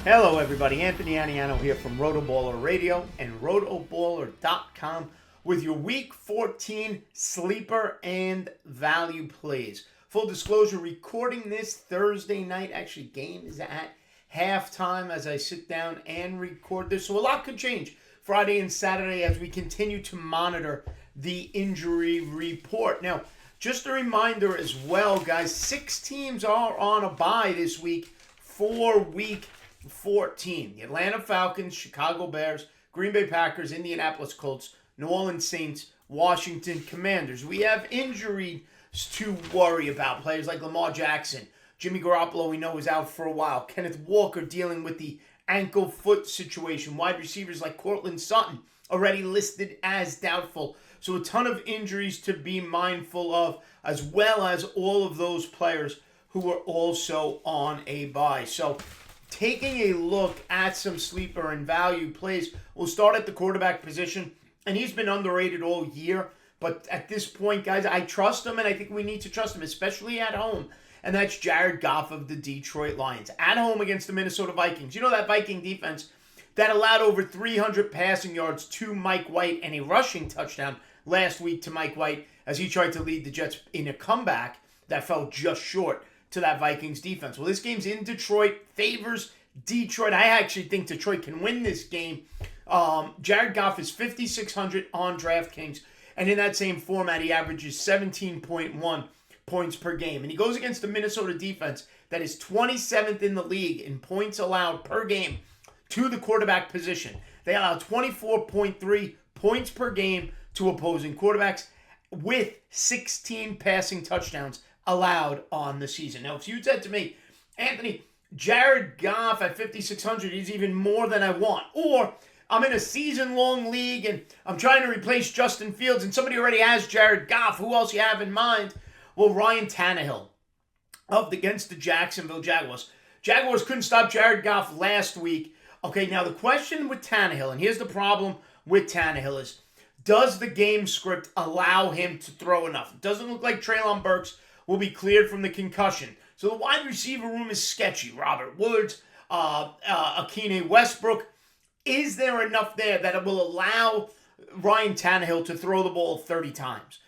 Hello, everybody. Anthony Aniano here from RotoBaller Radio and RotoBaller.com with your Week 14 sleeper and value plays. Full disclosure, recording this Thursday night. Actually, game is at halftime as I sit down and record this. So a lot could change Friday and Saturday as we continue to monitor the injury report. Now, just a reminder as well, guys, 6 teams are on a bye this week for Week 14. The Atlanta Falcons, Chicago Bears, Green Bay Packers, Indianapolis Colts, New Orleans Saints, Washington Commanders. We have injuries to worry about. Players like Lamar Jackson, Jimmy Garoppolo, we know, is out for a while. Kenneth Walker dealing with the ankle-foot situation. Wide receivers like Courtland Sutton already listed as doubtful. So a ton of injuries to be mindful of, as well as all of those players who are also on a bye. So taking a look at some sleeper and value plays, we'll start at the quarterback position, and he's been underrated all year. But at this point, guys, I trust him, and I think we need to trust him, especially at home. And that's Jared Goff of the Detroit Lions. At home against the Minnesota Vikings. You know that Viking defense that allowed over 300 passing yards to Mike White and a rushing touchdown last week to Mike White as he tried to lead the Jets in a comeback that fell just short to that Vikings defense. Well, this game's in Detroit, favors Detroit. I actually think Detroit can win this game. Jared Goff is 5,600 on DraftKings, and in that same format, he averages 17.1 points per game. And he goes against the Minnesota defense that is 27th in the league in points allowed per game to the quarterback position. They allow 24.3 points per game to opposing quarterbacks with 16 passing touchdowns allowed on the season. Now, if you said to me, Anthony, Jared Goff at 5,600 is even more than I want, or I'm in a season-long league and I'm trying to replace Justin Fields and somebody already has Jared Goff, who else you have in mind? Well, Ryan Tannehill against the Jacksonville Jaguars. Jaguars couldn't stop Jared Goff last week. Okay, now the question with Tannehill, and here's the problem with Tannehill is, does the game script allow him to throw enough? It doesn't look like Treylon Burks will be cleared from the concussion. So the wide receiver room is sketchy. Robert Woods, Akine Westbrook. Is there enough there that it will allow Ryan Tannehill to throw the ball 30 times?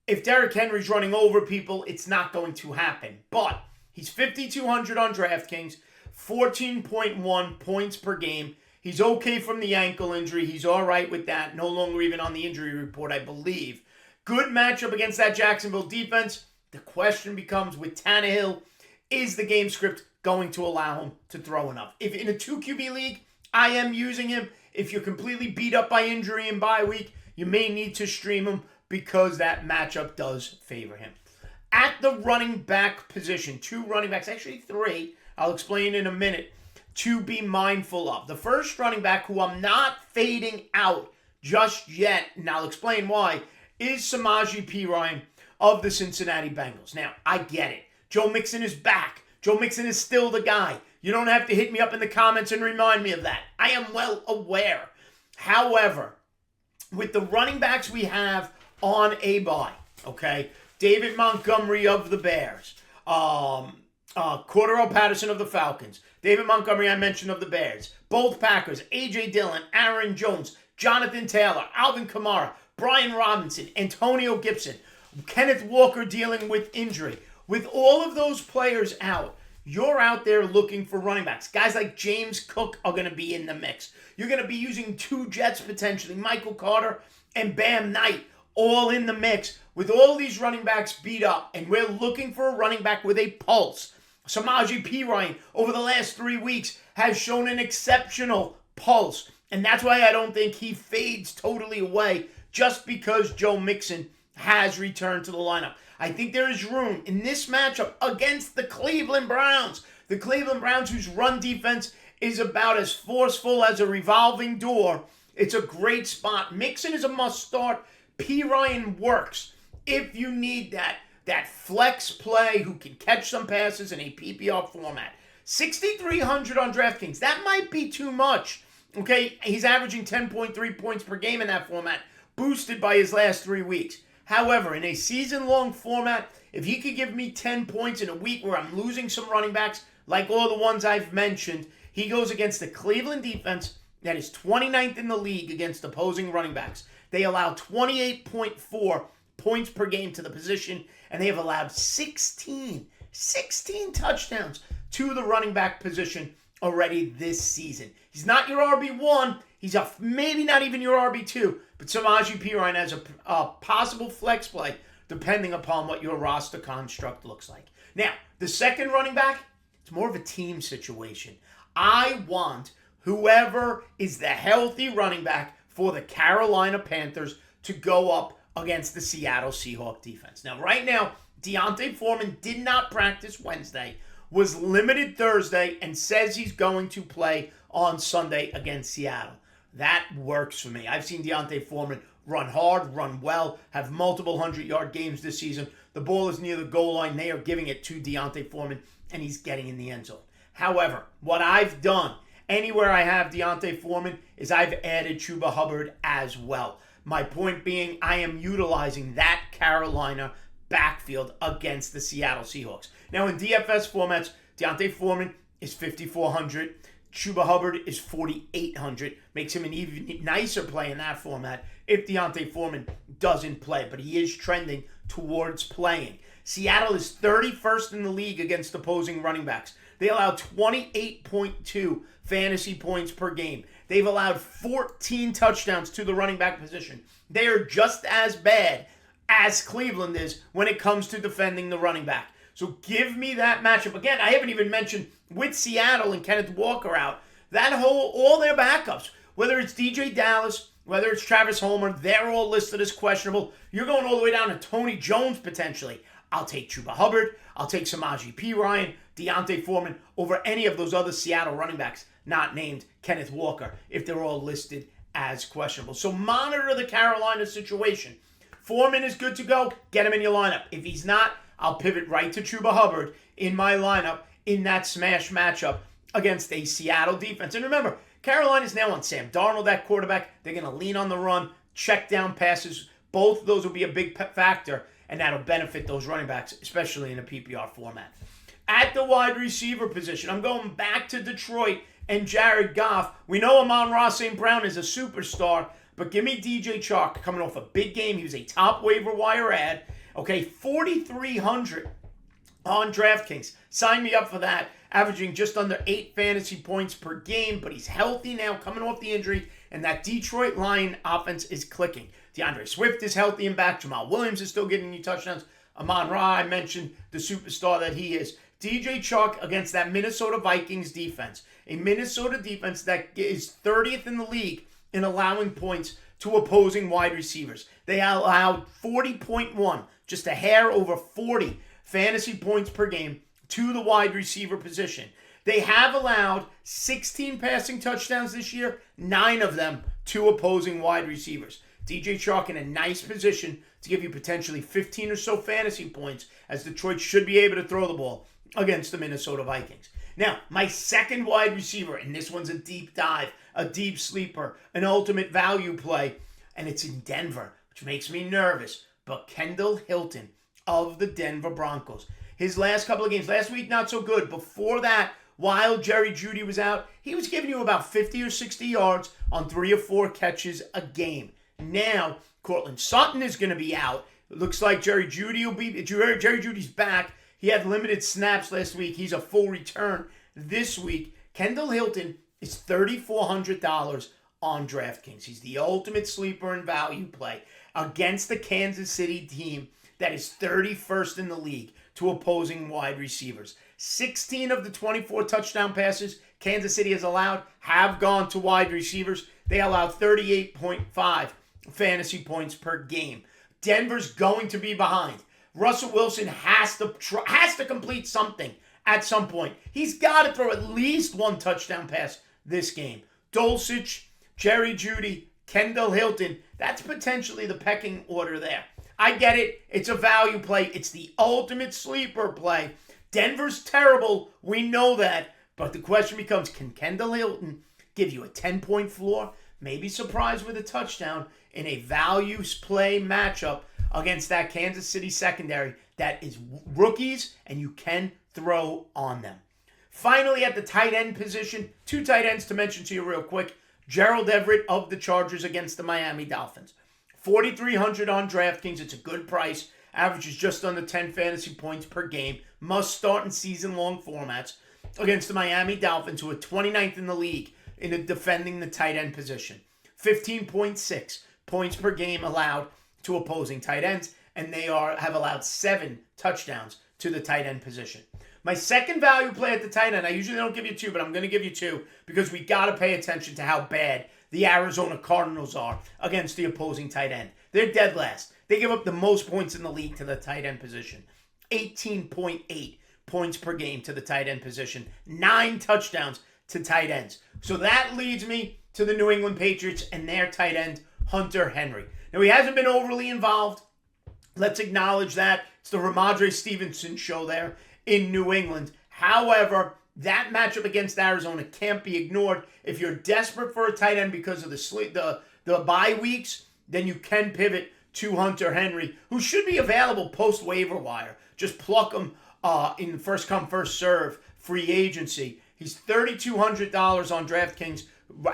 If Derrick Henry's running over people, it's not going to happen. But he's 5,200 on DraftKings, 14.1 points per game. He's okay from the ankle injury. He's all right with that. No longer even on the injury report, I believe. Good matchup against that Jacksonville defense. The question becomes, with Tannehill, is the game script going to allow him to throw enough? If in a 2 QB league, I am using him. If you're completely beat up by injury and bye week, you may need to stream him because that matchup does favor him. At the running back position, 2 running backs, actually 3, I'll explain in a minute, to be mindful of. The first running back who I'm not fading out just yet, and I'll explain why, is Samaje Perine of the Cincinnati Bengals. Now, I get it. Joe Mixon is back. Joe Mixon is still the guy. You don't have to hit me up in the comments and remind me of that. I am well aware. However, with the running backs we have on a bye, okay, David Montgomery of the Bears, Cordarrelle Patterson of the Falcons, David Montgomery I mentioned of the Bears, both Packers, A.J. Dillon, Aaron Jones, Jonathan Taylor, Alvin Kamara, Brian Robinson, Antonio Gibson, Kenneth Walker dealing with injury. With all of those players out, you're out there looking for running backs. Guys like James Cook are going to be in the mix. You're going to be using 2 Jets potentially, Michael Carter and Bam Knight, all in the mix. With all these running backs beat up, and we're looking for a running back with a pulse. Samaje Perine, over the last 3 weeks, has shown an exceptional pulse. And that's why I don't think he fades totally away just because Joe Mixon has returned to the lineup. I think there is room in this matchup against the Cleveland Browns. The Cleveland Browns, whose run defense is about as forceful as a revolving door. It's a great spot. Mixon is a must-start. Perine works if you need that flex play who can catch some passes in a PPR format. 6,300 on DraftKings. That might be too much. Okay, he's averaging 10.3 points per game in that format, boosted by his last 3 weeks. However, in a season-long format, if he could give me 10 points in a week where I'm losing some running backs, like all the ones I've mentioned, He goes against the Cleveland defense that is 29th in the league against opposing running backs. They allow 28.4 points per game to the position, and they have allowed 16 touchdowns to the running back position already this season. He's not your RB1. He's maybe not even your RB2, but Samaje Perine has a possible flex play depending upon what your roster construct looks like. Now, the second running back, it's more of a team situation. I want whoever is the healthy running back for the Carolina Panthers to go up against the Seattle Seahawks defense. Now, right now, D'Onta Foreman did not practice Wednesday, was limited Thursday, and says he's going to play on Sunday against Seattle. That works for me. I've seen D'Onta Foreman run hard, run well, have multiple 100-yard games this season. The ball is near the goal line. They are giving it to D'Onta Foreman, and he's getting in the end zone. However, what I've done anywhere I have D'Onta Foreman is I've added Chuba Hubbard as well. My point being, I am utilizing that Carolina backfield against the Seattle Seahawks. Now, in DFS formats, D'Onta Foreman is 5,400. Chuba Hubbard is 4,800. Makes him an even nicer play in that format if D'Onta Foreman doesn't play. But he is trending towards playing. Seattle is 31st in the league against opposing running backs. They allow 28.2 fantasy points per game. They've allowed 14 touchdowns to the running back position. They are just as bad as Cleveland is when it comes to defending the running back. So give me that matchup. Again, I haven't even mentioned with Seattle and Kenneth Walker out, all their backups, whether it's DJ Dallas, whether it's Travis Homer, they're all listed as questionable. You're going all the way down to Tony Jones potentially. I'll take Chuba Hubbard. I'll take Samaje Perine, D'Onta Foreman over any of those other Seattle running backs not named Kenneth Walker if they're all listed as questionable. So monitor the Carolina situation. Foreman is good to go. Get him in your lineup. If he's not, I'll pivot right to Chuba Hubbard in my lineup in that smash matchup against a Seattle defense. And remember, Carolina's now on Sam Darnold, that quarterback. They're going to lean on the run, check down passes. Both of those will be a big factor, and that'll benefit those running backs, especially in a PPR format. At the wide receiver position, I'm going back to Detroit and Jared Goff. We know Amon-Ra St. Brown is a superstar, but give me DJ Chark coming off a big game. He was a top waiver wire ad. Okay, 4,300 on DraftKings. Sign me up for that. Averaging just under 8 fantasy points per game, but he's healthy now, coming off the injury, and that Detroit Lion offense is clicking. DeAndre Swift is healthy and back. Jamal Williams is still getting you touchdowns. Amon-Ra, I mentioned the superstar that he is. DJ Chark against that Minnesota Vikings defense. A Minnesota defense that is 30th in the league in allowing points to opposing wide receivers. They allowed 40.1, just a hair over 40 fantasy points per game to the wide receiver position. They have allowed 16 passing touchdowns this year, 9 of them to opposing wide receivers. DJ Chark in a nice position to give you potentially 15 or so fantasy points, as Detroit should be able to throw the ball against the Minnesota Vikings. Now, my second wide receiver, and this one's a deep dive, a deep sleeper, an ultimate value play, and it's in Denver, which makes me nervous, but Kendall Hilton of the Denver Broncos. His last couple of games, last week not so good. Before that, while Jerry Jeudy was out, he was giving you about 50 or 60 yards on 3 or 4 catches a game. Now, Cortland Sutton is going to be out. It looks like Jerry Jeudy's back. He had limited snaps last week. He's a full return this week. Kendall Hilton is $3,400 on DraftKings. He's the ultimate sleeper and value play against the Kansas City team that is 31st in the league to opposing wide receivers. 16 of the 24 touchdown passes Kansas City has allowed have gone to wide receivers. They allow 38.5 fantasy points per game. Denver's going to be behind. Russell Wilson has to complete something at some point. He's got to throw at least 1 touchdown pass this game. Dulcich, Jerry Jeudy, Kendall Hilton, that's potentially the pecking order there. I get it. It's a value play. It's the ultimate sleeper play. Denver's terrible. We know that. But the question becomes, can Kendall Hilton give you a 10-point floor? Maybe surprise with a touchdown in a values play matchup against that Kansas City secondary that is rookies and you can throw on them. Finally, at the tight end position, 2 tight ends to mention to you real quick. Gerald Everett of the Chargers against the Miami Dolphins. 4,300 on DraftKings. It's a good price. Averages just under 10 fantasy points per game. Must start in season-long formats against the Miami Dolphins, who are 29th in the league in defending the tight end position. 15.6 points per game allowed to opposing tight ends, and they have allowed 7 touchdowns to the tight end position. My second value play at the tight end, I usually don't give you 2, but I'm going to give you 2 because we got to pay attention to how bad the Arizona Cardinals are against the opposing tight end. They're dead last. They give up the most points in the league to the tight end position. 18.8 points per game to the tight end position. 9 touchdowns to tight ends. So that leads me to the New England Patriots and their tight end, Hunter Henry. Now, he hasn't been overly involved. Let's acknowledge that. It's the Ramondre Stevenson show there in New England. However, that matchup against Arizona can't be ignored. If you're desperate for a tight end because of the bye weeks, then you can pivot to Hunter Henry, who should be available post waiver wire. Just pluck him in first come, first serve free agency. He's $3,200 on DraftKings,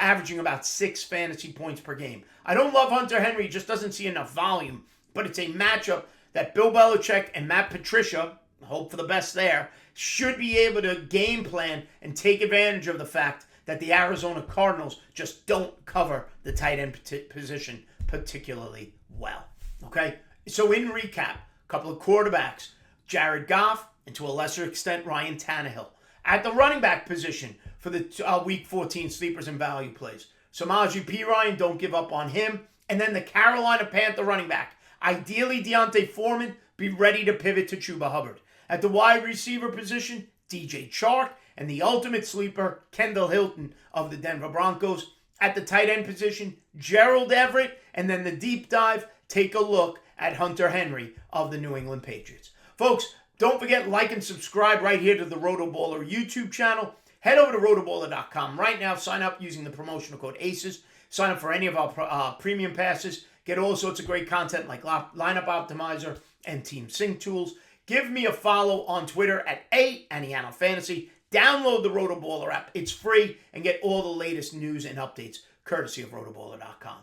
averaging about 6 fantasy points per game. I don't love Hunter Henry. He just doesn't see enough volume, but it's a matchup that Bill Belichick and Matt Patricia, hope for the best there, should be able to game plan and take advantage of the fact that the Arizona Cardinals just don't cover the tight end position particularly well. Okay? So in recap, a couple of quarterbacks, Jared Goff, and to a lesser extent, Ryan Tannehill. At the running back position for the Week 14 sleepers and value plays, Samaje Perine, don't give up on him. And then the Carolina Panther running back, ideally Deontay Foreman, be ready to pivot to Chuba Hubbard. At the wide receiver position, DJ Chark, and the ultimate sleeper, Kendall Hilton of the Denver Broncos. At the tight end position, Gerald Everett, and then the deep dive, take a look at Hunter Henry of the New England Patriots. Folks, don't forget, like and subscribe right here to the RotoBaller YouTube channel. Head over to RotoBaller.com right now. Sign up using the promotional code ACES. Sign up for any of our premium passes. Get all sorts of great content like Lineup Optimizer and Team Sync tools. Give me a follow on Twitter at Aniano Fantasy. Download the RotoBaller app. It's free, and get all the latest news and updates courtesy of RotoBaller.com.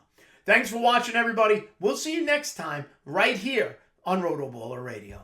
Thanks for watching, everybody. We'll see you next time right here on RotoBaller Radio.